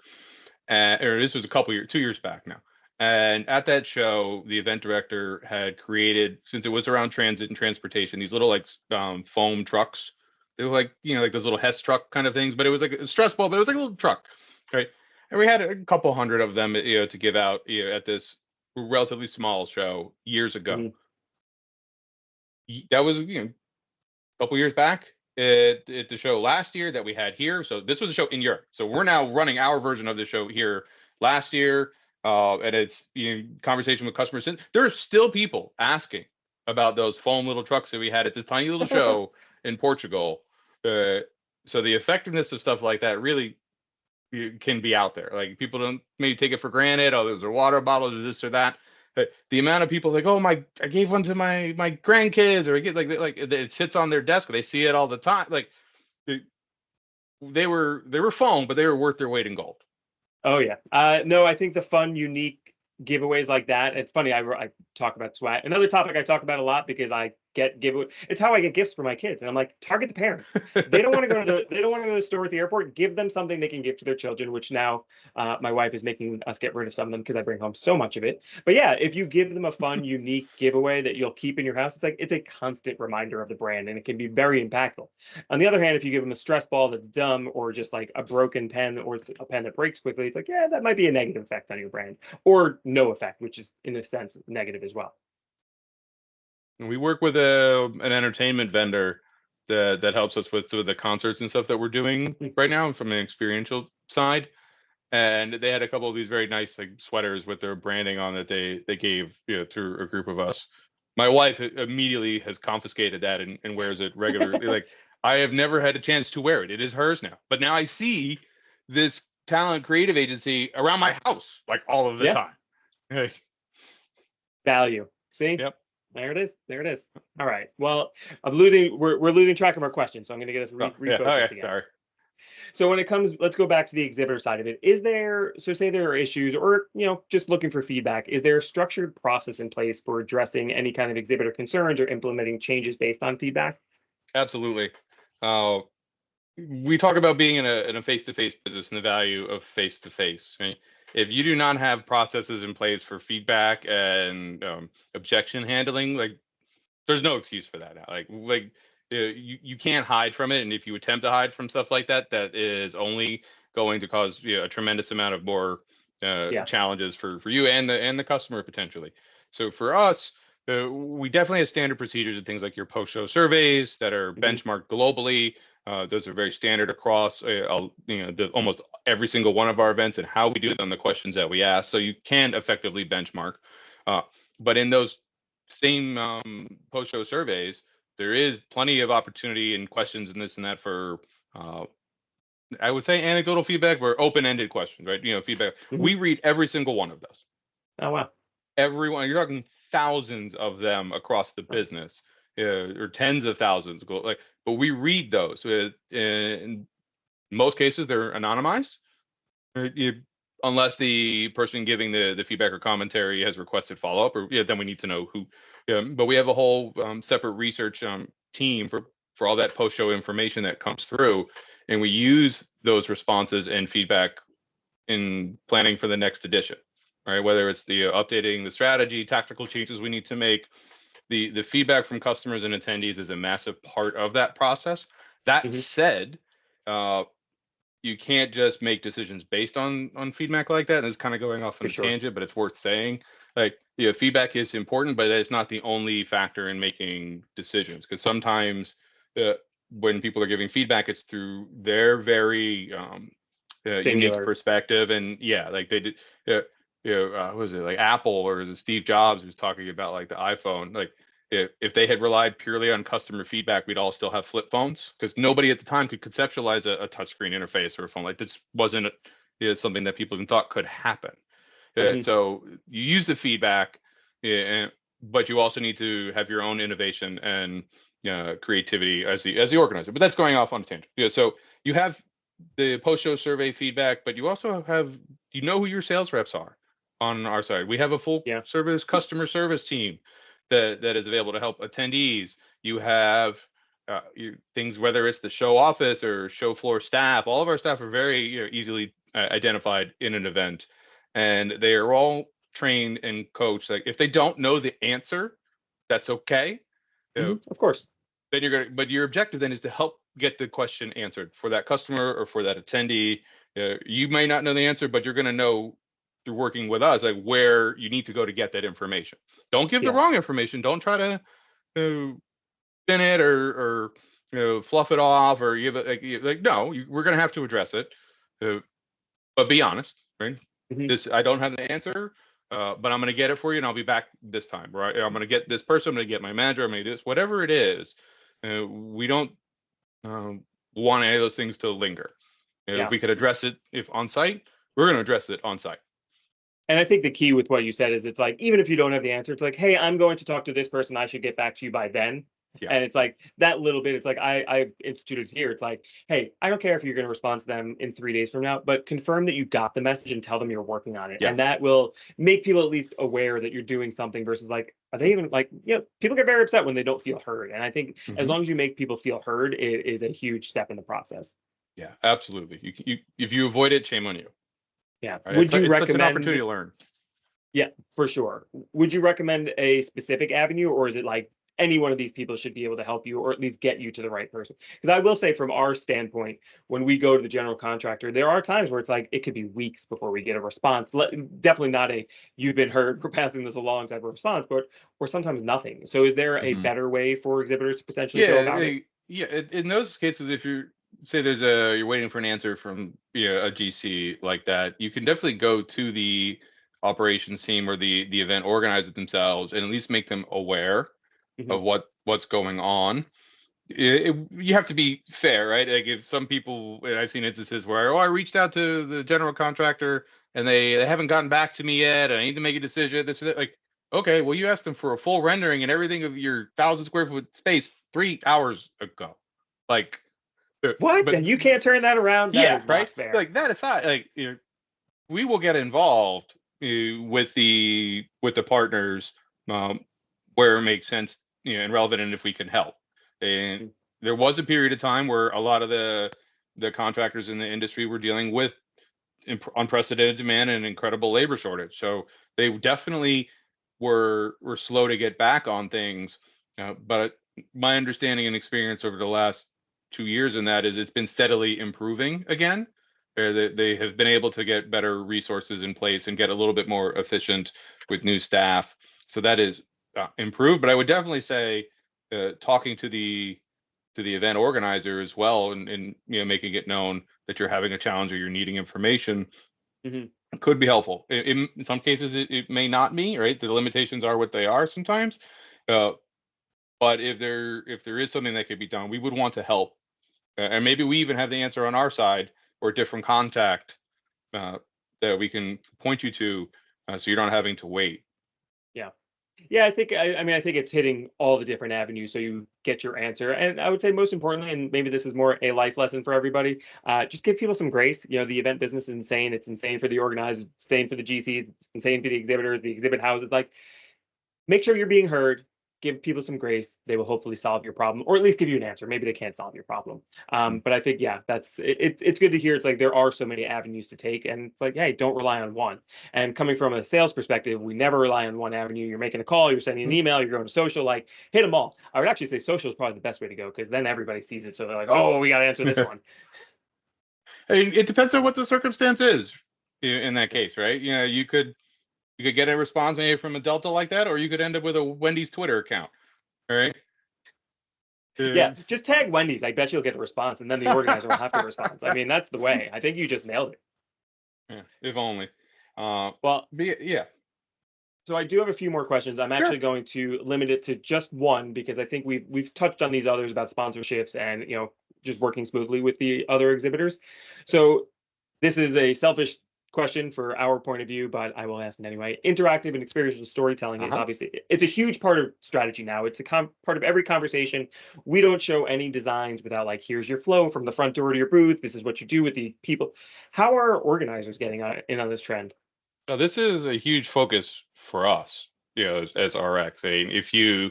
B: or this was a couple years, 2 years back now. And at that show, the event director had created, since it was around transit and transportation, these little like foam trucks. They were like like those little Hess truck kind of things, but it was like a stress ball, but it was like a little truck, right? And we had a couple hundred of them, to give out, at this relatively small show years ago.
A: mhm,
B: That was a couple years back at the show last year that we had here. So this was a show in Europe. So we're now running our version of the show here last year. And it's conversation with customers. And there are still people asking about those foam little trucks that we had at this tiny little show in Portugal. Uh, so the effectiveness of stuff like that really can be out there. Like people don't maybe take it for granted. Oh, there's a water bottle, or this or that. But the amount of people like, oh I gave one to my grandkids, or I get like it sits on their desk. They see it all the time. Like they, they were foam, but they were worth their weight in gold.
A: Oh yeah. No, I think the fun, unique giveaways like that. It's funny. I talk about swag. Another topic I talk about a lot because I get giveaway. It's how I get gifts for my kids, and I'm like, target the parents. They don't want to go to the. They don't want to go to the store at the airport. Give them something they can give to their children. Which now, my wife is making us get rid of some of them because I bring home so much of it. But yeah, if you give them a fun, unique giveaway that you'll keep in your house, it's a constant reminder of the brand, and it can be very impactful. On the other hand, if you give them a stress ball that's dumb, or just like a broken pen, or it's a pen that breaks quickly, it's like, yeah, that might be a negative effect on your brand, or no effect, which is in a sense negative as well.
B: And we work with a an entertainment vendor that helps us with some of the concerts and stuff that we're doing
A: Mm.
B: right now from an experiential side. And they had a couple of these very nice like sweaters with their branding on that they gave through a group of us. My wife immediately has confiscated that and wears it regularly. Like I have never had a chance to wear it. It is hers now. But now I see this talent creative agency around my house like all of the
A: Yeah,
B: time. Hey,
A: value. See,
B: yep.
A: there it is. There it is. All right. Well, I'm losing. We're losing track of our questions, so I'm going to get us
B: Oh yeah.
A: refocused
B: Okay.
A: again.
B: Sorry.
A: So when it comes, let's go back to the exhibitor side of it. Is there, so say there are issues, or just looking for feedback, is there a structured process in place for addressing any kind of exhibitor concerns or implementing changes based on feedback?
B: Absolutely. Uh, we talk about being in a face-to-face business and the value of face-to-face, right? If you do not have processes in place for feedback and objection handling, like there's no excuse for that now. You can't hide from it, and if you attempt to hide from stuff like that, that is only going to cause a tremendous amount of more
A: Yeah.
B: challenges for you and the customer potentially. So for us, we definitely have standard procedures and things like your post-show surveys that are
A: Hmm.
B: benchmarked globally. Those are very standard across almost every single one of our events and how we do it on the questions that we ask. So you can effectively benchmark. But in those same post-show surveys, there is plenty of opportunity and questions and this and that for uh, I would say anecdotal feedback or open-ended questions, right? Feedback.
A: Hmm.
B: We read every single one of those.
A: Oh, wow.
B: Everyone, you're talking thousands of them across the business, or tens of thousands. But we read those. In most cases, they're anonymized. unless the person giving the feedback or commentary has requested follow-up, or then we need to know who. But we have a whole separate research team for all that post-show information that comes through, and we use those responses and feedback in planning for the next edition, right? Whether it's the updating the strategy, tactical changes we need to make, the feedback from customers and attendees is a massive part of that process. That said, you can't just make decisions based on feedback like that. And it's kind of going off on a tangent, but it's worth saying. Like, feedback is important, but it's not the only factor in making decisions. Because sometimes when people are giving feedback, it's through their very unique perspective. And like they did, what was it, like Apple or the Steve Jobs who was talking about like the iPhone, like if they had relied purely on customer feedback, we'd all still have flip phones, because nobody at the time could conceptualize a touchscreen interface or a phone. Like, this wasn't something that people even thought could happen. So you use the feedback, but you also need to have your own innovation and creativity as the organizer. But that's going off on a tangent. So you have the post-show survey feedback, but you also have, who your sales reps are on our side. We have a full service customer service team that is available to help attendees. You have things, whether it's the show office or show floor staff. All of our staff are very easily identified in an event, and they are all trained and coached. Like, if they don't know the answer, that's okay.
A: Of course.
B: Then but your objective then is to help get the question answered for that customer or for that attendee. You may not know the answer, but you're going to know through working with us, like, where you need to go to get that information. Don't give the wrong information. Don't try to spin it or fluff it off, or give it like no. We're going to have to address it, but be honest, right? I don't have the answer, but I'm going to get it for you, and I'll be back this time. Right? I'm going to get this person. I'm going to get my manager. I'm going to do this. Whatever it is, we don't want any of those things to linger. If we could address it on site, we're going to address it on site.
A: And I think the key with what you said is, it's like, even if you don't have the answer, it's like, hey, I'm going to talk to this person. I should get back to you by then. And it's like that little bit. It's like I've instituted here. It's like, hey, I don't care if you're going to respond to them in 3 days from now, but confirm that you got the message and tell them you're working on it. And that will make people at least aware that you're doing something, versus like, are they even like, people get very upset when they don't feel heard. And I think as long as you make people feel heard, it is a huge step in the process.
B: Yeah, absolutely. You if you avoid it, shame on you.
A: Yeah.
B: Right? Would you recommend such an opportunity to learn?
A: Yeah, for sure. Would you recommend a specific avenue, or is it like any one of these people should be able to help you, or at least get you to the right person? Because I will say, from our standpoint, when we go to the general contractor, there are times where it's like it could be weeks before we get a response. Definitely not a "you've been heard, we're passing this along" type of response, but or sometimes nothing. So is there a better way for exhibitors to potentially go about it?
B: Yeah, in those cases, if you say you're waiting for an answer from a GC like that, you can definitely go to the operations team or the event organizer themselves, and at least make them aware of what's going on. You have to be fair, right? Like, if some people, I've seen instances where, I reached out to the general contractor and they haven't gotten back to me yet, and I need to make a decision. This is it. Like, okay, well, you asked them for a full rendering and everything of your 1,000 square foot space 3 hours ago. Like,
A: what? Then you can't turn that around. That is
B: right?
A: Not fair.
B: Like, that aside, like, we will get involved with the partners where it makes sense, and relevant, and if we can help. And there was a period of time where a lot of the contractors in the industry were dealing with unprecedented demand and incredible labor shortage. So they definitely were slow to get back on things. But my understanding and experience over the last 2 years in that is it's been steadily improving again. They have been able to get better resources in place and get a little bit more efficient with new staff. So that is improved. But I would definitely say talking to the event organizer as well, and making it known that you're having a challenge or you're needing information could be helpful. In some cases, it may not be, right? The limitations are what they are sometimes. But if there is something that could be done, we would want to help. And maybe we even have the answer on our side, or a different contact that we can point you to, so you're not having to wait.
A: Yeah. Yeah, I think it's hitting all the different avenues so you get your answer. And I would say most importantly, and maybe this is more a life lesson for everybody, just give people some grace. You know, the event business is insane. It's insane for the organizers, it's insane for the GCs, it's insane for the exhibitors, the exhibit houses. Like, make sure you're being heard. Give people some grace. They will hopefully solve your problem, or at least give you an answer. Maybe they can't solve your problem. But I think, yeah, that's it. It's good to hear. It's like there are so many avenues to take, and it's like, hey, don't rely on one. And coming from a sales perspective, we never rely on one avenue. You're making a call, you're sending an email, you're going to social. Like, hit them all. I would actually say social is probably the best way to go because then everybody sees it. So they're like, oh, we got to answer this one.
B: I mean, it depends on what the circumstance is in that case, right? You know, you could get a response maybe from a Delta like that, or you could end up with a Wendy's Twitter account, right?
A: Yeah,
B: Uh,
A: just tag Wendy's. I bet you'll get a response, and then the organizer will have to respond. I mean, that's the way. I think you just nailed it.
B: yeah, if only. Uh,
A: Well,
B: yeah,
A: so I do have a few more questions. I'm
B: sure.
A: actually going to limit it to just one because I think we've touched on these others about sponsorships and just working smoothly with the other exhibitors. So this is a selfish question for our point of view, but I will ask it anyway. Interactive and experiential storytelling is
B: Uh-huh.
A: obviously it's a huge part of strategy now. It's a part of every conversation. We don't show any designs without like here's your flow from the front door to your booth. This is what you do with the people. How are organizers getting in on this trend?
B: So this is a huge focus for us, you know, as RX. If you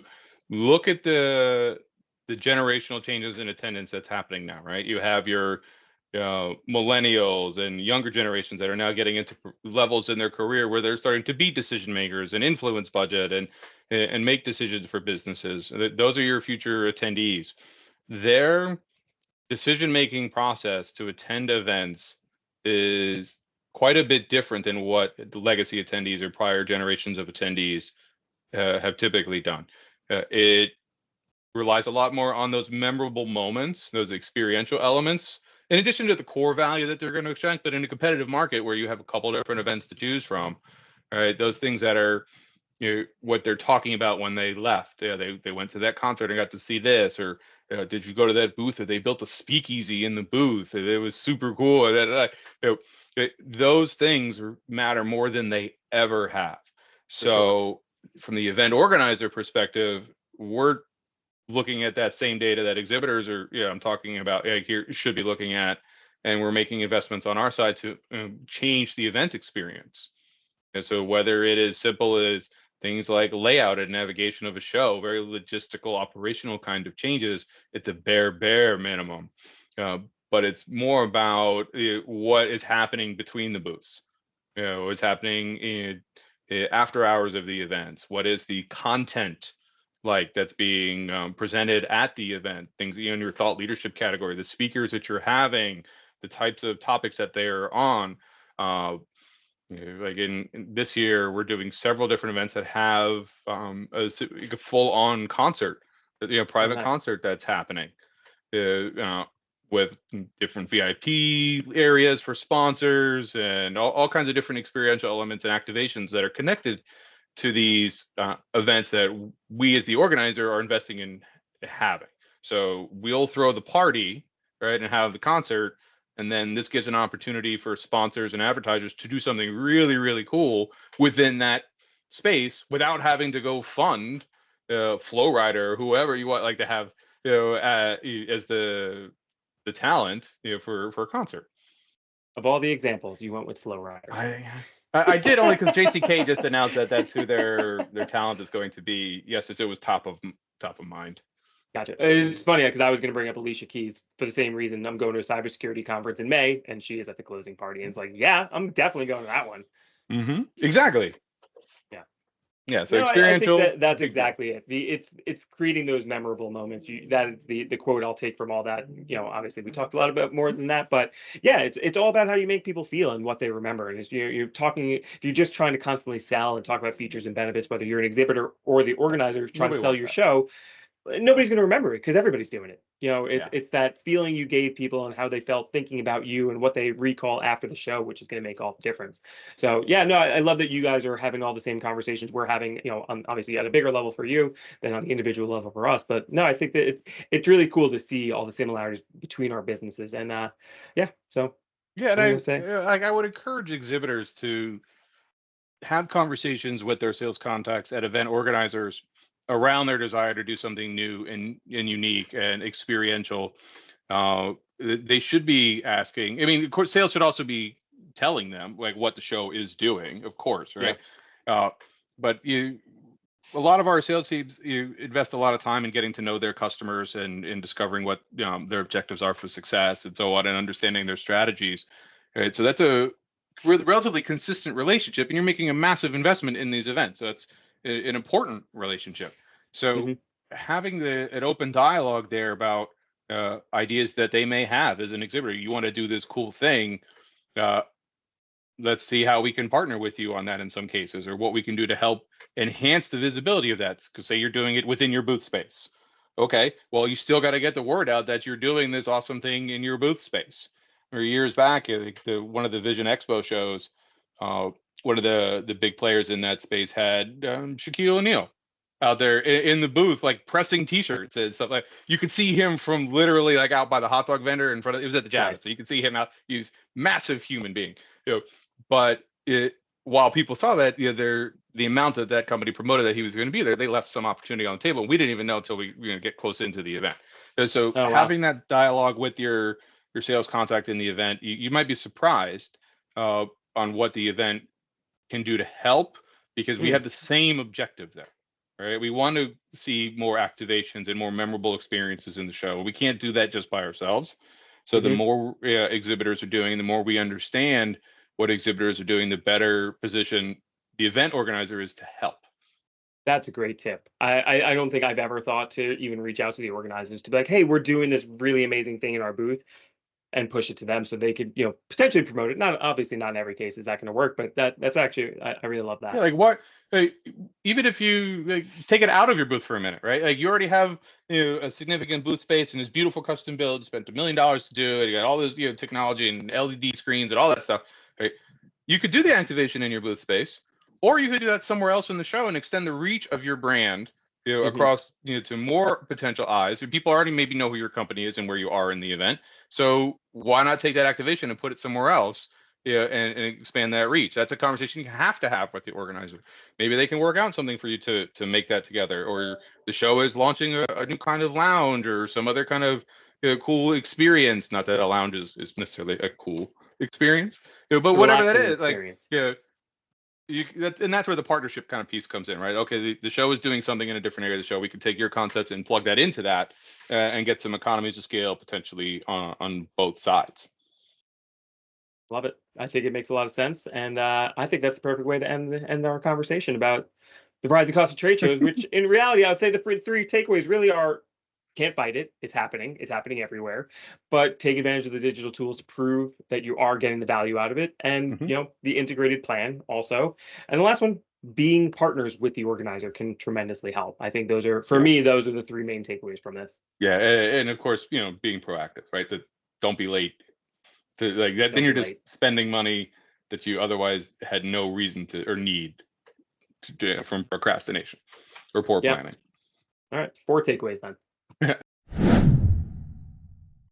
B: look at the generational changes in attendance that's happening now, right? You have your millennials and younger generations that are now getting into levels in their career where they're starting to be decision makers and influence budget and make decisions for businesses. Those are your future attendees. Their decision making process to attend events is quite a bit different than what the legacy attendees or prior generations of attendees have typically done. It relies a lot more on those memorable moments, those experiential elements, in addition to the core value that they're going to extract. But in a competitive market where you have a couple different events to choose from, right? Those things that are what they're talking about when they left. They went to that concert and got to see this, or did you go to that booth? That they built a speakeasy in the booth. It was super cool. Those things matter more than they ever have.
A: For sure.
B: So, from the event organizer perspective, we're looking at that same data that exhibitors are. Yeah, I'm talking about here should be looking at, and we're making investments on our side to change the event experience. And so whether it is simple as things like layout and navigation of a show, very logistical, operational kind of changes at the bare minimum. Uh, but it's more about what is happening between the booths. You know, what's happening in after hours of the events. What is the content like that's being presented at the event? Things in your thought leadership category, the speakers that you're having, the types of topics that they are on. Like in this year, we're doing several different events that have like a full-on concert,
A: Oh,
B: private
A: nice.
B: concert that's happening with different VIP areas for sponsors and all kinds of different experiential elements and activations that are connected to these events that we as the organizer are investing in having. So we'll throw the party, right, and have the concert, and then this gives an opportunity for sponsors and advertisers to do something really, really cool within that space without having to go fund Flowrider or whoever you want like to have, as the talent, for a concert.
A: Of all the examples, you went with Flow Rider.
B: I I did only because JCK just announced that that's who their talent is going to be. Yes, it was top of mind.
A: Gotcha. It's funny because I was going to bring up Alicia Keys for the same reason. I'm going to a cybersecurity conference in May, and she is at the closing party. And it's like, yeah, I'm definitely going to that one.
B: Exactly.
A: Yeah.
B: Yeah. So
A: No, I think
B: experiential,
A: that that's
B: big deal.
A: exactly it. It's creating those memorable moments. That is the quote I'll take from all that. Obviously we talked a lot about more than that, but yeah, it's all about how you make people feel and what they remember. And you're talking if you're just trying to constantly sell and talk about features and benefits, whether you're an exhibitor or the organizer trying to
B: Nobody
A: sell
B: wants
A: your
B: that.
A: show, nobody's going to remember it because everybody's doing it. It's
B: Yeah.
A: it's that feeling you gave people and how they felt thinking about you and what they recall after the show, which is going to make all the difference. So yeah, no, I love that you guys are having all the same conversations we're having. Obviously at a bigger level for you than on the individual level for us. But no, I think that it's really cool to see all the similarities between our businesses. And yeah, so
B: Yeah, and
A: what am I going to say?
B: I would encourage exhibitors to have conversations with their sales contacts at event organizers around their desire to do something new and unique and experiential. They should be asking. I mean, of course, sales should also be telling them like what the show is doing, of course, right? But a lot of our sales teams, you invest a lot of time in getting to know their customers and in discovering what their objectives are for success and so on, and understanding their strategies. Right, so that's a relatively consistent relationship, and you're making a massive investment in these events. So that's an important relationship. So having an open dialogue there about ideas that they may have as an exhibitor, you want to do this cool thing. Let's see how we can partner with you on that in some cases, or what we can do to help enhance the visibility of that. Because say you're doing it within your booth space. Okay, well, you still got to get the word out that you're doing this awesome thing in your booth space. Or years back, one of the Vision Expo shows, one of the big players in that space had Shaquille O'Neal out there in the booth, like pressing T-shirts and stuff. Like you could see him from literally like out by the hot dog vendor in front of. It was at the Jazz, so you could see him out. He's massive human being, But while people saw that, the amount that company promoted that he was going to be there, they left some opportunity on the table. We didn't even know until we get close into the event. So having that dialogue with your sales contact in the event, you might be surprised on what the event can do to help, because we have the same objective there. Right? We want to see more activations and more memorable experiences in the show. We can't do that just by ourselves. So the more exhibitors are doing, the more we understand what exhibitors are doing, the better position the event organizer is to help.
A: That's a great tip. I don't think I've ever thought to even reach out to the organizers to be like, hey, we're doing this really amazing thing in our booth, and push it to them so they could, potentially promote it. Not obviously not in every case is that going to work, but that's actually, I really love that.
B: Yeah, like what, even if you take it out of your booth for a minute, right? Like you already have a significant booth space and this beautiful custom build, you spent $1 million to do it. You got all this technology and LED screens and all that stuff, right? You could do the activation in your booth space, or you could do that somewhere else in the show and extend the reach of your brand across to more potential eyes. People already maybe know who your company is and where you are in the event. So why not take that activation and put it somewhere else, and expand that reach? That's a conversation you have to have with the organizer. Maybe they can work out something for you to make that together, or the show is launching a new kind of lounge or some other kind of cool experience. Not that a lounge is necessarily a cool experience, but whatever that is, experience. That's where the partnership kind of piece comes in, right? Okay, the show is doing something in a different area of the show. We can take your concept and plug that into that, and get some economies of scale potentially on both sides.
A: Love it. I think it makes a lot of sense, and I think that's the perfect way to end our conversation about the rising cost of trade shows. Which, in reality, I would say the three takeaways really are: can't fight it. It's happening. It's happening everywhere. But take advantage of the digital tools to prove that you are getting the value out of it, and the integrated plan also. And the last one, being partners with the organizer can tremendously help. I think those are, for me, those are the three main takeaways from this.
B: Yeah, and of course, being proactive, right? That don't be late. To like that, then you're just spending money that you otherwise had no reason to or need to, from procrastination or poor planning.
A: All right, 4 takeaways then.